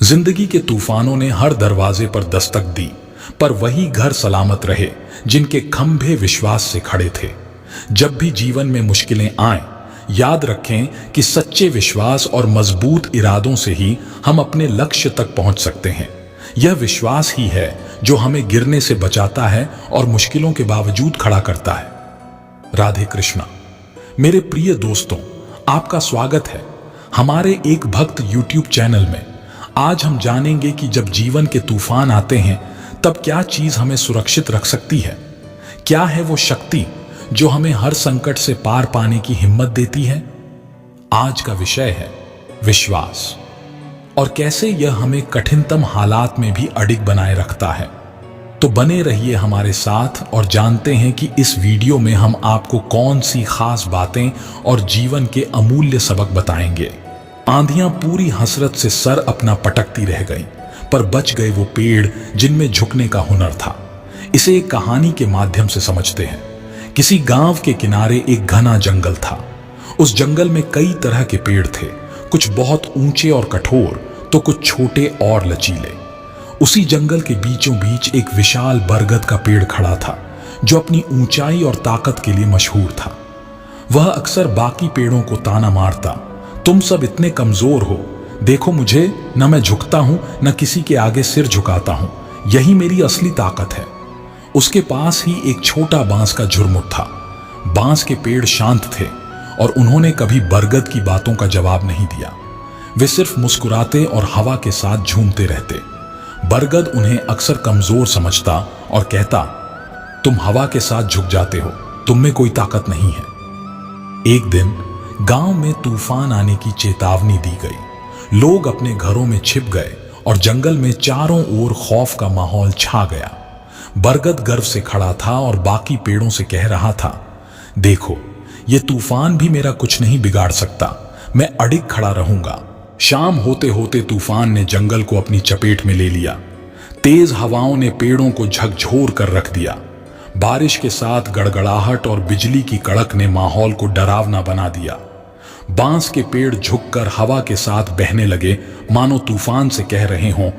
जिंदगी के तूफानों ने हर दरवाजे पर दस्तक दी, पर वही घर सलामत रहे जिनके खंभे विश्वास से खड़े थे। जब भी जीवन में मुश्किलें आएं, याद रखें कि सच्चे विश्वास और मजबूत इरादों से ही हम अपने लक्ष्य तक पहुंच सकते हैं। यह विश्वास ही है जो हमें गिरने से बचाता है और मुश्किलों के बावजूद खड़ा करता है। राधे कृष्णा। मेरे प्रिय दोस्तों, आपका स्वागत है हमारे एक भक्त YouTube चैनल में। आज हम जानेंगे कि जब जीवन के तूफान आते हैं तब क्या चीज हमें सुरक्षित रख सकती है। क्या है वो शक्ति जो हमें हर संकट से पार पाने की हिम्मत देती है। आज का विषय है विश्वास, और कैसे यह हमें कठिनतम हालात में भी अडिग बनाए रखता है। तो बने रहिए हमारे साथ और जानते हैं कि इस वीडियो में हम आपको कौन सी खास बातें और जीवन के अमूल्य सबक बताएंगे। आंधियां पूरी हसरत से सर अपना पटकती रह गईं, पर बच गए वो पेड़ जिनमें झुकने का हुनर था। इसे एक कहानी के माध्यम से समझते हैं। किसी गांव के किनारे एक घना जंगल था। उस जंगल में कई तरह के पेड़ थे, कुछ बहुत ऊंचे और कठोर तो कुछ छोटे और लचीले। उसी जंगल के बीचों बीच एक विशाल बरगद का पेड़ खड़ा था जो अपनी ऊंचाई और ताकत के लिए मशहूर था। वह अक्सर बाकी पेड़ों को ताना मारता, तुम सब इतने कमजोर हो, देखो मुझे, न मैं झुकता हूं न किसी के आगे सिर झुकाता हूं, यही मेरी असली ताकत है। उसके पास ही एक छोटा बांस का झुरमुट था। बांस के पेड़ शांत थे और उन्होंने कभी बरगद की बातों का जवाब नहीं दिया। वे सिर्फ मुस्कुराते और हवा के साथ झूमते रहते। बरगद उन्हें अक्सर कमजोर समझता और कहता, तुम हवा के साथ झुक जाते हो, तुम में कोई ताकत नहीं है। एक दिन गांव में तूफान आने की चेतावनी दी गई। लोग अपने घरों में छिप गए और जंगल में चारों ओर खौफ का माहौल छा गया। बरगद गर्व से खड़ा था और बाकी पेड़ों से कह रहा था, देखो, ये तूफान भी मेरा कुछ नहीं बिगाड़ सकता, मैं अडिग खड़ा रहूंगा। शाम होते होते तूफान ने जंगल को अपनी चपेट में ले लिया। तेज हवाओं ने पेड़ों को झकझोर कर रख दिया। बारिश के साथ गड़गड़ाहट और बिजली की कड़क ने माहौल को डरावना बना दिया। बांस के पेड़ झुककर हवा के साथ बहने लगे, मानो तूफान से कह रहे हों,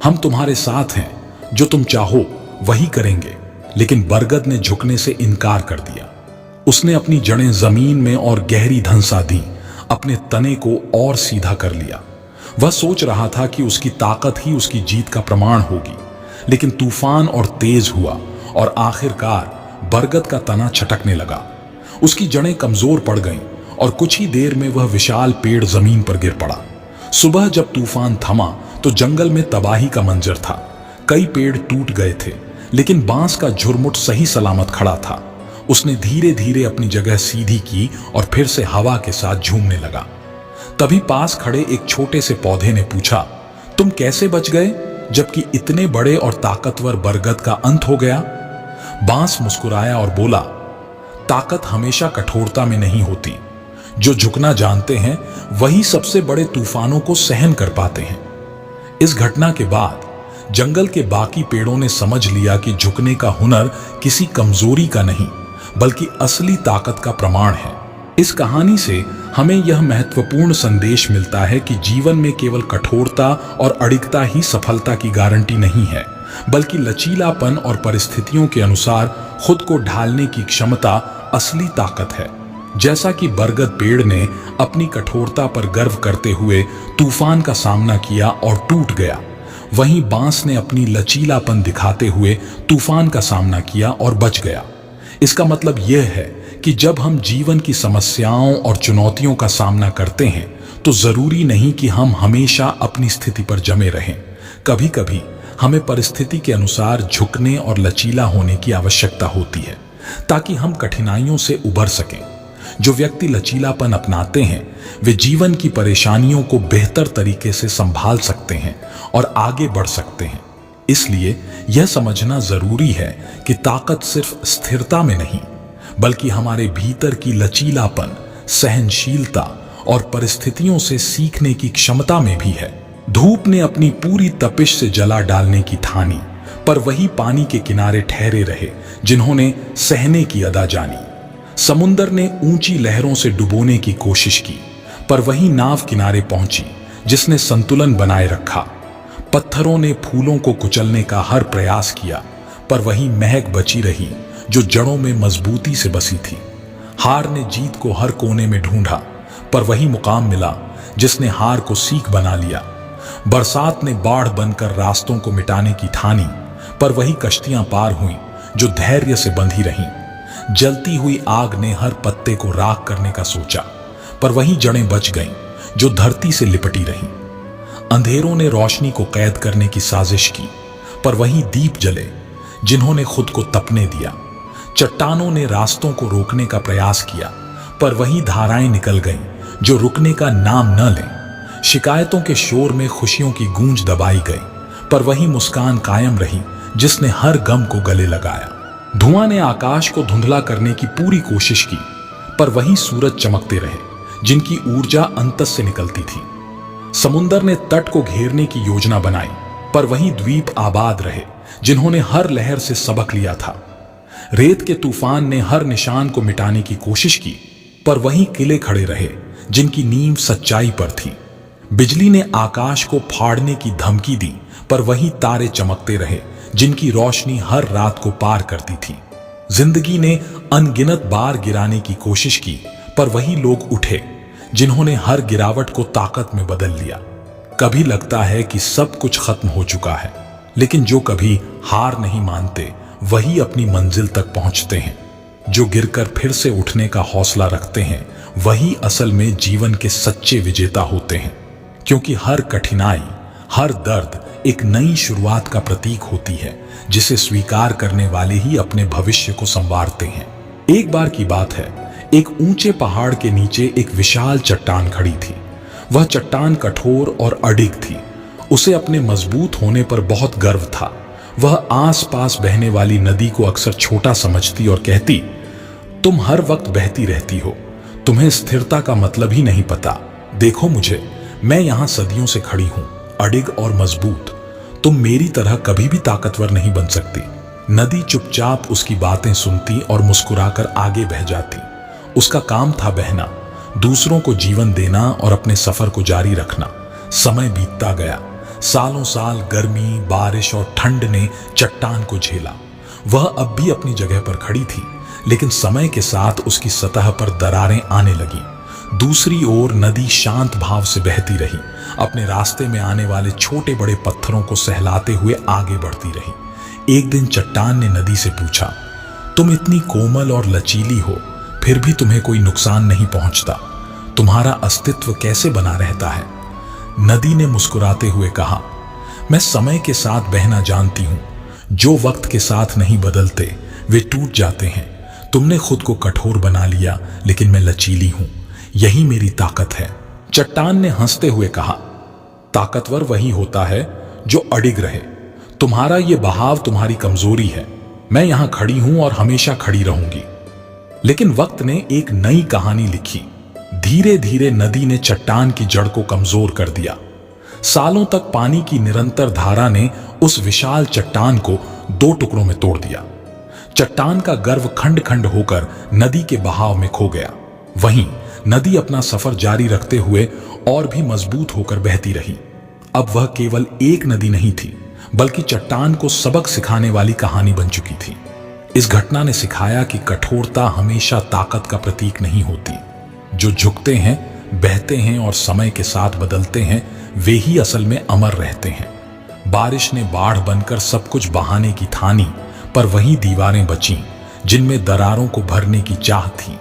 हम तुम्हारे साथ हैं, जो तुम चाहो वही करेंगे। लेकिन बरगद ने झुकने से इनकार कर दिया। उसने अपनी जड़ें जमीन में और गहरी धंसा दी, अपने तने को और सीधा कर लिया। वह सोच रहा था कि उसकी ताकत ही उसकी जीत का प्रमाण होगी। लेकिन तूफान और तेज हुआ और आखिरकार बरगद का तना छटकने लगा। उसकी जड़ें कमजोर पड़ गईं और कुछ ही देर में वह विशाल पेड़ जमीन पर गिर पड़ा। सुबह जब तूफान थमा तो जंगल में तबाही का मंजर था। कई पेड़ टूट गए थे, लेकिन बांस का झुरमुट सही सलामत खड़ा था। उसने धीरे धीरे अपनी जगह सीधी की और फिर से हवा के साथ झूमने लगा। तभी पास खड़े एक छोटे से पौधे ने पूछा, तुम कैसे बच गए जबकि इतने बड़े और ताकतवर बरगद का अंत हो गया। बांस मुस्कुराया और बोला, ताकत हमेशा कठोरता में नहीं होती। जो झुकना जानते हैं वही सबसे बड़े तूफानों को सहन कर पाते हैं। इस घटना के बाद जंगल के बाकी पेड़ों ने समझ लिया कि झुकने का हुनर किसी कमजोरी का नहीं बल्कि असली ताकत का प्रमाण है। इस कहानी से हमें यह महत्वपूर्ण संदेश मिलता है कि जीवन में केवल कठोरता और अडिगता ही सफलता की गारंटी नहीं है, बल्कि लचीलापन और परिस्थितियों के अनुसार खुद को ढालने की क्षमता असली ताकत है। जैसा कि बरगद पेड़ ने अपनी कठोरता पर गर्व करते हुए तूफान का सामना किया और टूट गया, वहीं बांस ने अपनी लचीलापन दिखाते हुए तूफान का सामना किया और बच गया। इसका मतलब यह है कि जब हम जीवन की समस्याओं और चुनौतियों का सामना करते हैं तो जरूरी नहीं कि हम हमेशा अपनी स्थिति पर जमे रहें। कभी कभी हमें परिस्थिति के अनुसार झुकने और लचीला होने की आवश्यकता होती है ताकि हम कठिनाइयों से उबर सकें। जो व्यक्ति लचीलापन अपनाते हैं वे जीवन की परेशानियों को बेहतर तरीके से संभाल सकते हैं और आगे बढ़ सकते हैं। इसलिए यह समझना जरूरी है कि ताकत सिर्फ स्थिरता में नहीं बल्कि हमारे भीतर की लचीलापन, सहनशीलता और परिस्थितियों से सीखने की क्षमता में भी है। धूप ने अपनी पूरी तपिश से जला डालने की ठानी, पर वही पानी के किनारे ठहरे रहे जिन्होंने सहने की अदा जानी। समुंदर ने ऊंची लहरों से डुबोने की कोशिश की, पर वही नाव किनारे पहुंची जिसने संतुलन बनाए रखा। पत्थरों ने फूलों को कुचलने का हर प्रयास किया, पर वही महक बची रही जो जड़ों में मजबूती से बसी थी। हार ने जीत को हर कोने में ढूंढा, पर वही मुकाम मिला जिसने हार को सीख बना लिया। बरसात ने बाढ़ बनकर रास्तों को मिटाने की ठानी, पर वही कश्तियां पार हुईं जो धैर्य से बंधी रहीं। जलती हुई आग ने हर पत्ते को राख करने का सोचा, पर वही जड़ें बच गईं जो धरती से लिपटी रहीं। अंधेरों ने रोशनी को कैद करने की साजिश की, पर वही दीप जले जिन्होंने खुद को तपने दिया। चट्टानों ने रास्तों को रोकने का प्रयास किया, पर वही धाराएं निकल गईं जो रुकने का नाम न लें। शिकायतों के शोर में खुशियों की गूंज दबाई गई, पर वही मुस्कान कायम रही जिसने हर गम को गले लगाया। धुआं ने आकाश को धुंधला करने की पूरी कोशिश की, पर वही सूरज चमकते रहे जिनकी ऊर्जा अंतस से निकलती थी। समुंदर ने तट को घेरने की योजना बनाई, पर वही द्वीप आबाद रहे जिन्होंने हर लहर से सबक लिया था। रेत के तूफान ने हर निशान को मिटाने की कोशिश की, पर वही किले खड़े रहे जिनकी नींव सच्चाई पर थी। बिजली ने आकाश को फाड़ने की धमकी दी, पर वही तारे चमकते रहे जिनकी रोशनी हर रात को पार करती थी। जिंदगी ने अनगिनत बार गिराने की कोशिश की, पर वही लोग उठे जिन्होंने हर गिरावट को ताकत में बदल लिया। कभी लगता है कि सब कुछ खत्म हो चुका है, लेकिन जो कभी हार नहीं मानते वही अपनी मंजिल तक पहुंचते हैं। जो गिरकर फिर से उठने का हौसला रखते हैं वही असल में जीवन के सच्चे विजेता होते हैं, क्योंकि हर कठिनाई, हर दर्द एक नई शुरुआत का प्रतीक होती है जिसे स्वीकार करने वाले ही अपने भविष्य को संवारते हैं। एक बार की बात है, एक ऊंचे पहाड़ के नीचे एक विशाल चट्टान खड़ी थी। वह चट्टान कठोर और अडिग थी। उसे अपने मजबूत होने पर बहुत गर्व था। वह आसपास बहने वाली नदी को अक्सर छोटा समझती और कहती, तुम हर वक्त बहती रहती हो, तुम्हें स्थिरता का मतलब ही नहीं पता। देखो मुझे, मैं यहां सदियों से खड़ी हूं, अडिग और मजबूत। तुम मेरी तरह कभी भी ताकतवर नहीं बन सकती। नदी चुपचाप उसकी बातें सुनती और मुस्कुराकर आगे बह जाती। उसका काम था बहना, दूसरों को जीवन देना और अपने सफर को जारी रखना। समय बीतता गया। सालों साल गर्मी, बारिश और ठंड ने चट्टान को झेला। वह अब भी अपनी जगह पर खड़ी थी, लेकिन समय के साथ उसकी सतह पर दरारें आने लगी। दूसरी ओर नदी शांत भाव से बहती रही, अपने रास्ते में आने वाले छोटे बड़े पत्थरों को सहलाते हुए आगे बढ़ती रही। एक दिन चट्टान ने नदी से पूछा, तुम इतनी कोमल और लचीली हो, फिर भी तुम्हें कोई नुकसान नहीं पहुंचता। तुम्हारा अस्तित्व कैसे बना रहता है? नदी ने मुस्कुराते हुए कहा, मैं समय के साथ बहना जानती हूं। जो वक्त के साथ नहीं बदलते वे टूट जाते हैं। तुमने खुद को कठोर बना लिया, लेकिन मैं लचीली हूं। यही मेरी ताकत है। चट्टान ने हंसते हुए कहा, ताकतवर वही होता है जो अडिग रहे। तुम्हारा ये बहाव तुम्हारी कमजोरी है। मैं यहां खड़ी हूं और हमेशा खड़ी रहूंगी। लेकिन वक्त ने एक नई कहानी लिखी। धीरे धीरे नदी ने चट्टान की जड़ को कमजोर कर दिया। सालों तक पानी की निरंतर धारा ने उस विशाल चट्टान को दो टुकड़ों में तोड़ दिया। चट्टान का गर्व खंड खंड होकर नदी के बहाव में खो गया। वहीं नदी अपना सफर जारी रखते हुए और भी मजबूत होकर बहती रही। अब वह केवल एक नदी नहीं थी, बल्कि चट्टान को सबक सिखाने वाली कहानी बन चुकी थी। इस घटना ने सिखाया कि कठोरता हमेशा ताकत का प्रतीक नहीं होती। जो झुकते हैं, बहते हैं और समय के साथ बदलते हैं, वे ही असल में अमर रहते हैं। बारिश ने बाढ़ बनकर सब कुछ बहाने की ठानी, पर वही दीवारें बचीं जिनमें दरारों को भरने की चाह थी।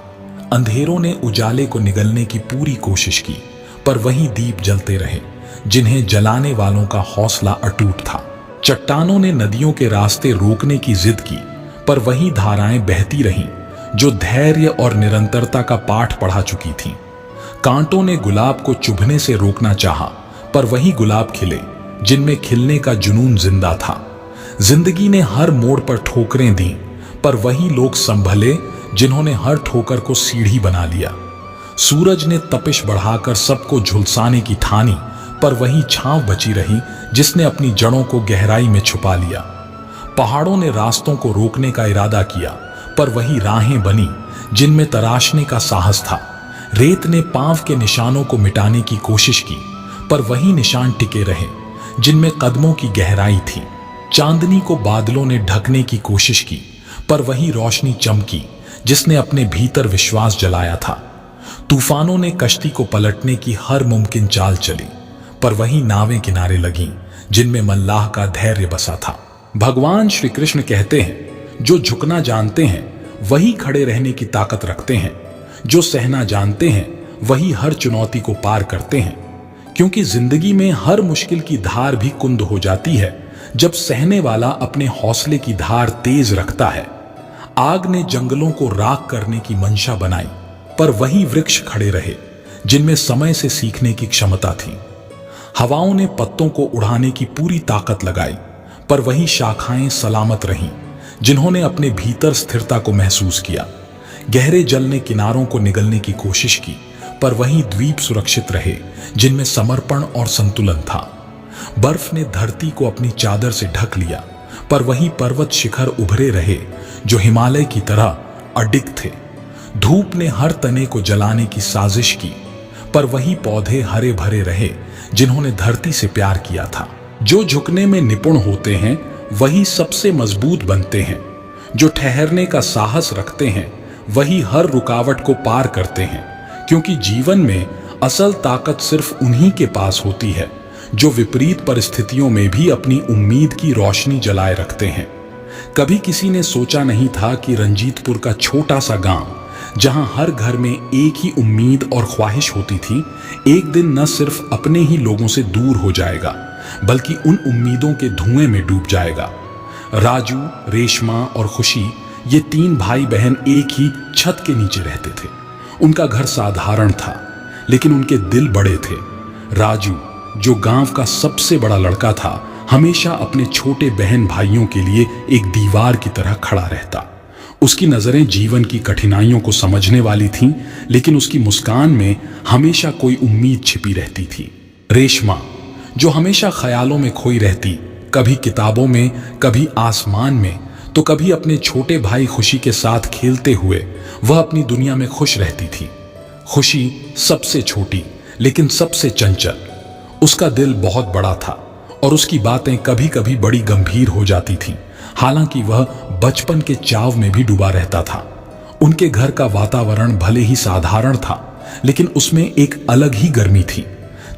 अंधेरों ने उजाले को निगलने की पूरी कोशिश की, पर वही दीप जलते रहे जिन्हें जलाने वालों का हौसला अटूट था। चट्टानों ने नदियों के रास्ते रोकने की जिद की, पर वही धाराएं बहती रहीं जो धैर्य और निरंतरता का पाठ पढ़ा चुकी थीं। कांटों ने गुलाब को चुभने से रोकना चाहा, पर वही गुलाब खिले जिनमें खिलने का जुनून जिंदा था। जिंदगी ने हर मोड़ पर ठोकरें दी, पर वही लोग संभले जिन्होंने हर ठोकर को सीढ़ी बना लिया। सूरज ने तपिश बढ़ाकर सबको झुलसाने की ठानी, पर वही छांव बची रही जिसने अपनी जड़ों को गहराई में छुपा लिया। पहाड़ों ने रास्तों को रोकने का इरादा किया, पर वही राहें बनी जिनमें तराशने का साहस था। रेत ने पांव के निशानों को मिटाने की कोशिश की, पर वही निशान टिके रहे जिनमें कदमों की गहराई थी। चांदनी को बादलों ने ढकने की कोशिश की, पर वही रोशनी चमकी जिसने अपने भीतर विश्वास जलाया था। तूफानों ने कश्ती को पलटने की हर मुमकिन चाल चली, पर वही नावें किनारे लगीं जिनमें मल्लाह का धैर्य बसा था। भगवान श्री कृष्ण कहते हैं, जो झुकना जानते हैं वही खड़े रहने की ताकत रखते हैं, जो सहना जानते हैं वही हर चुनौती को पार करते हैं। क्योंकि जिंदगी में हर मुश्किल की धार भी कुंद हो जाती है जब सहने वाला अपने हौसले की धार तेज रखता है। आग ने जंगलों को राख करने की मंशा बनाई, पर वही वृक्ष खड़े रहे जिनमें समय से सीखने की क्षमता थी। हवाओं ने पत्तों को उड़ाने की पूरी ताकत लगाई, पर वही शाखाएं सलामत रहीं जिन्होंने अपने भीतर स्थिरता को महसूस किया। गहरे जल ने किनारों को निगलने की कोशिश की, पर वही द्वीप सुरक्षित रहे जिनमें समर्पण और संतुलन था। बर्फ ने धरती को अपनी चादर से ढक लिया, पर वही पर्वत शिखर उभरे रहे जो हिमालय की तरह अडिग थे। धूप ने हर तने को जलाने की साजिश की, पर वही पौधे हरे भरे रहे जिन्होंने धरती से प्यार किया था। जो झुकने में निपुण होते हैं वही सबसे मजबूत बनते हैं। जो ठहरने का साहस रखते हैं वही हर रुकावट को पार करते हैं। क्योंकि जीवन में असल ताकत सिर्फ उन्हीं के पास होती है जो विपरीत परिस्थितियों में भी अपनी उम्मीद की रोशनी जलाए रखते हैं। कभी किसी ने सोचा नहीं था कि रंजीतपुर का छोटा सा गांव, जहां हर घर में एक ही उम्मीद और ख्वाहिश होती थी, एक दिन न सिर्फ अपने ही लोगों से दूर हो जाएगा, बल्कि उन उम्मीदों के धुएं में डूब जाएगा। राजू, रेशमा और खुशी, ये 3 भाई बहन एक ही छत के नीचे रहते थे। उनका घर साधारण था, लेकिन उनके दिल बड़े थे। राजू, जो गांव का सबसे बड़ा लड़का था, हमेशा अपने छोटे बहन भाइयों के लिए एक दीवार की तरह खड़ा रहता। उसकी नजरें जीवन की कठिनाइयों को समझने वाली थीं, लेकिन उसकी मुस्कान में हमेशा कोई उम्मीद छिपी रहती थी। रेशमा, जो हमेशा ख्यालों में खोई रहती, कभी किताबों में, कभी आसमान में, तो कभी अपने छोटे भाई खुशी के साथ खेलते हुए वह अपनी दुनिया में खुश रहती थी। खुशी सबसे छोटी लेकिन सबसे चंचल। उसका दिल बहुत बड़ा था और उसकी बातें कभी कभी बड़ी गंभीर हो जाती थीं। हालांकि वह बचपन के चाव में भी डूबा रहता था। उनके घर का वातावरण भले ही साधारण था, लेकिन उसमें एक अलग ही गर्मी थी।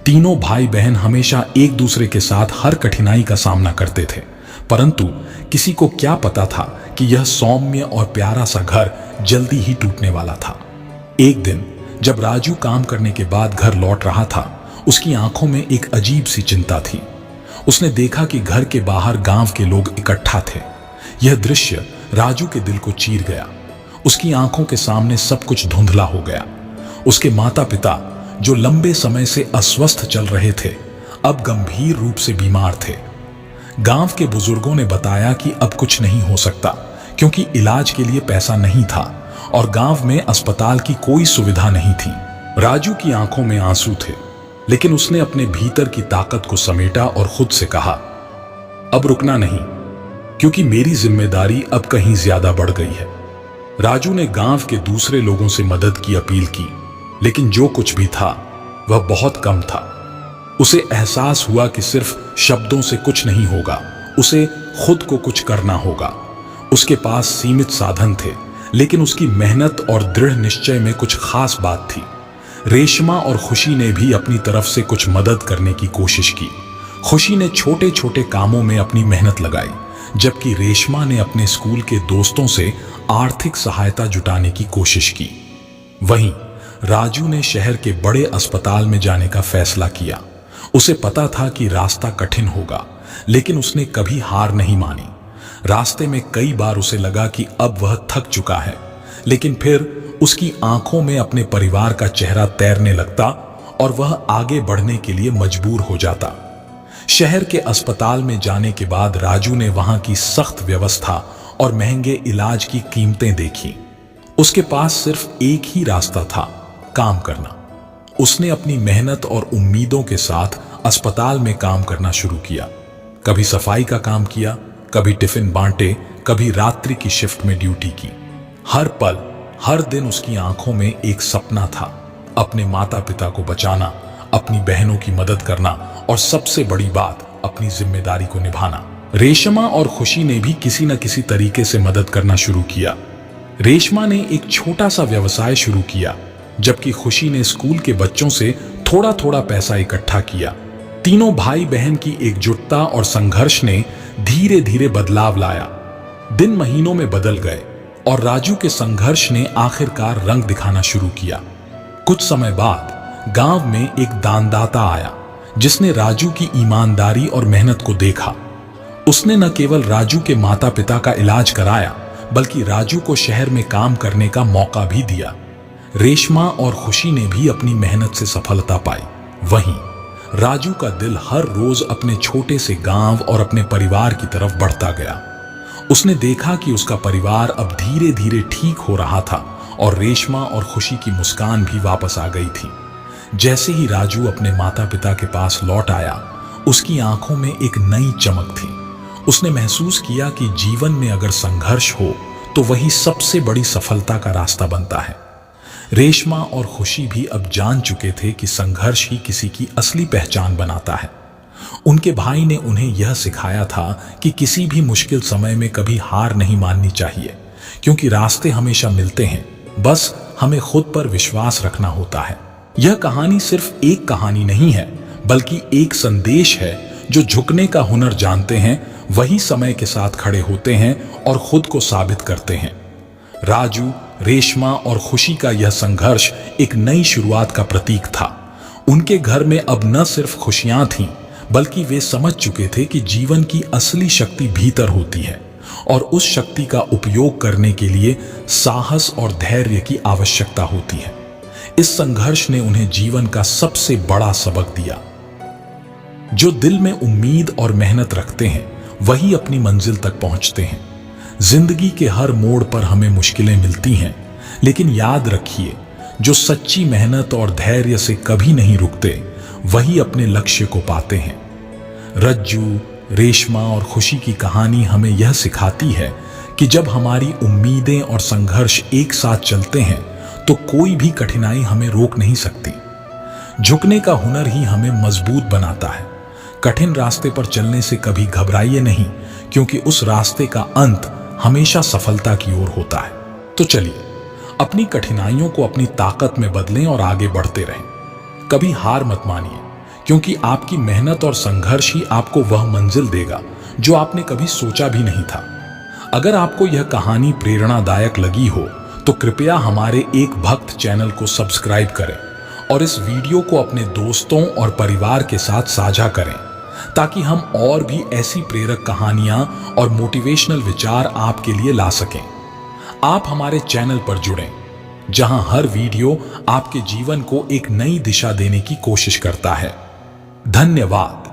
तीनों भाई बहन हमेशा एक दूसरे के साथ हर कठिनाई का सामना करते थे, परंतु किसी को क्या पता था कि यह सौम्य और प्यारा सा घर जल्दी ही टूटने वाला था। एक दिन जब राजू काम करने के बाद घर लौट रहा था, उसकी आंखों में एक अजीब सी चिंता थी। उसने देखा कि घर के बाहर गांव के लोग इकट्ठा थे। यह दृश्य राजू के दिल को चीर गया। उसकी आंखों के सामने सब कुछ धुंधला हो गया। उसके माता पिता, जो लंबे समय से अस्वस्थ चल रहे थे, अब गंभीर रूप से बीमार थे। गांव के बुजुर्गों ने बताया कि अब कुछ नहीं हो सकता, क्योंकि इलाज के लिए पैसा नहीं था और गांव में अस्पताल की कोई सुविधा नहीं थी। राजू की आंखों में आंसू थे, लेकिन उसने अपने भीतर की ताकत को समेटा और खुद से कहा, अब रुकना नहीं, क्योंकि मेरी जिम्मेदारी अब कहीं ज्यादा बढ़ गई है। राजू ने गांव के दूसरे लोगों से मदद की अपील की, लेकिन जो कुछ भी था वह बहुत कम था। उसे एहसास हुआ कि सिर्फ शब्दों से कुछ नहीं होगा, उसे खुद को कुछ करना होगा। उसके पास सीमित साधन थे, लेकिन उसकी मेहनत और दृढ़ निश्चय में कुछ खास बात थी। रेशमा और खुशी ने भी अपनी तरफ से कुछ मदद करने की कोशिश की। खुशी ने छोटे छोटे कामों में अपनी मेहनत लगाई, जबकि रेशमा ने अपने स्कूल के दोस्तों से आर्थिक सहायता जुटाने की कोशिश की। वहीं राजू ने शहर के बड़े अस्पताल में जाने का फैसला किया। उसे पता था कि रास्ता कठिन होगा, लेकिन उसने कभी हार नहीं मानी। रास्ते में कई बार उसे लगा कि अब वह थक चुका है, लेकिन फिर उसकी आंखों में अपने परिवार का चेहरा तैरने लगता और वह आगे बढ़ने के लिए मजबूर हो जाता। शहर के अस्पताल में जाने के बाद राजू ने वहां की सख्त व्यवस्था और महंगे इलाज की कीमतें देखी। उसके पास सिर्फ एक ही रास्ता था, काम करना। उसने अपनी मेहनत और उम्मीदों के साथ अस्पताल में काम करना शुरू किया। कभी सफाई का काम किया, कभी टिफिन बांटे, कभी रात्रि की शिफ्ट में ड्यूटी की। हर पल, हर दिन उसकी आंखों में एक सपना था, अपने माता पिता को बचाना, अपनी बहनों की मदद करना और सबसे बड़ी बात, अपनी जिम्मेदारी को निभाना। रेशमा और खुशी ने भी किसी न किसी तरीके से मदद करना शुरू किया। रेशमा ने एक छोटा सा व्यवसाय शुरू किया, जबकि खुशी ने स्कूल के बच्चों से थोड़ा थोड़ा पैसा इकट्ठा किया। तीनों भाई बहन की एकजुटता और संघर्ष ने धीरे धीरे बदलाव लाया। दिन महीनों में बदल गए और राजू के संघर्ष ने आखिरकार रंग दिखाना शुरू किया। कुछ समय बाद गांव में एक दानदाता आया, जिसने राजू की ईमानदारी और मेहनत को देखा। उसने न केवल राजू के माता पिता का इलाज कराया, बल्कि राजू को शहर में काम करने का मौका भी दिया। रेशमा और खुशी ने भी अपनी मेहनत से सफलता पाई। वहीं राजू का दिल हर रोज अपने छोटे से गांव और अपने परिवार की तरफ बढ़ता गया। उसने देखा कि उसका परिवार अब धीरे धीरे ठीक हो रहा था और रेशमा और खुशी की मुस्कान भी वापस आ गई थी। जैसे ही राजू अपने माता पिता के पास लौट आया, उसकी आंखों में एक नई चमक थी। उसने महसूस किया कि जीवन में अगर संघर्ष हो तो वही सबसे बड़ी सफलता का रास्ता बनता है। रेशमा और खुशी भी अब जान चुके थे कि संघर्ष ही किसी की असली पहचान बनाता है। उनके भाई ने उन्हें यह सिखाया था कि किसी भी मुश्किल समय में कभी हार नहीं माननी चाहिए, क्योंकि रास्ते हमेशा मिलते हैं, बस हमें खुद पर विश्वास रखना होता है। यह कहानी सिर्फ एक कहानी नहीं है, बल्कि एक संदेश है। जो झुकने का हुनर जानते हैं वही समय के साथ खड़े होते हैं और खुद को साबित करते हैं। राजू, रेशमा और खुशी का यह संघर्ष एक नई शुरुआत का प्रतीक था। उनके घर में अब न सिर्फ खुशियां थीं, बल्कि वे समझ चुके थे कि जीवन की असली शक्ति भीतर होती है और उस शक्ति का उपयोग करने के लिए साहस और धैर्य की आवश्यकता होती है। इस संघर्ष ने उन्हें जीवन का सबसे बड़ा सबक दिया। जो दिल में उम्मीद और मेहनत रखते हैं वही अपनी मंजिल तक पहुंचते हैं। जिंदगी के हर मोड़ पर हमें मुश्किलें मिलती हैं, लेकिन याद रखिए, जो सच्ची मेहनत और धैर्य से कभी नहीं रुकते वही अपने लक्ष्य को पाते हैं। रज्जू, रेशमा और खुशी की कहानी हमें यह सिखाती है कि जब हमारी उम्मीदें और संघर्ष एक साथ चलते हैं तो कोई भी कठिनाई हमें रोक नहीं सकती। झुकने का हुनर ही हमें मजबूत बनाता है। कठिन रास्ते पर चलने से कभी घबराइए नहीं, क्योंकि उस रास्ते का अंत हमेशा सफलता की ओर होता है। तो चलिए, अपनी कठिनाइयों को अपनी ताकत में बदलें और आगे बढ़ते रहें। कभी हार मत मानिए, क्योंकि आपकी मेहनत और संघर्ष ही आपको वह मंजिल देगा जो आपने कभी सोचा भी नहीं था। अगर आपको यह कहानी प्रेरणादायक लगी हो तो कृपया हमारे एक भक्त चैनल को सब्सक्राइब करें और इस वीडियो को अपने दोस्तों और परिवार के साथ साझा करें, ताकि हम और भी ऐसी प्रेरक कहानियां और मोटिवेशनल विचार आपके लिए ला सकें। आप हमारे चैनल पर जुड़ें, जहां हर वीडियो आपके जीवन को एक नई दिशा देने की कोशिश करता है। धन्यवाद।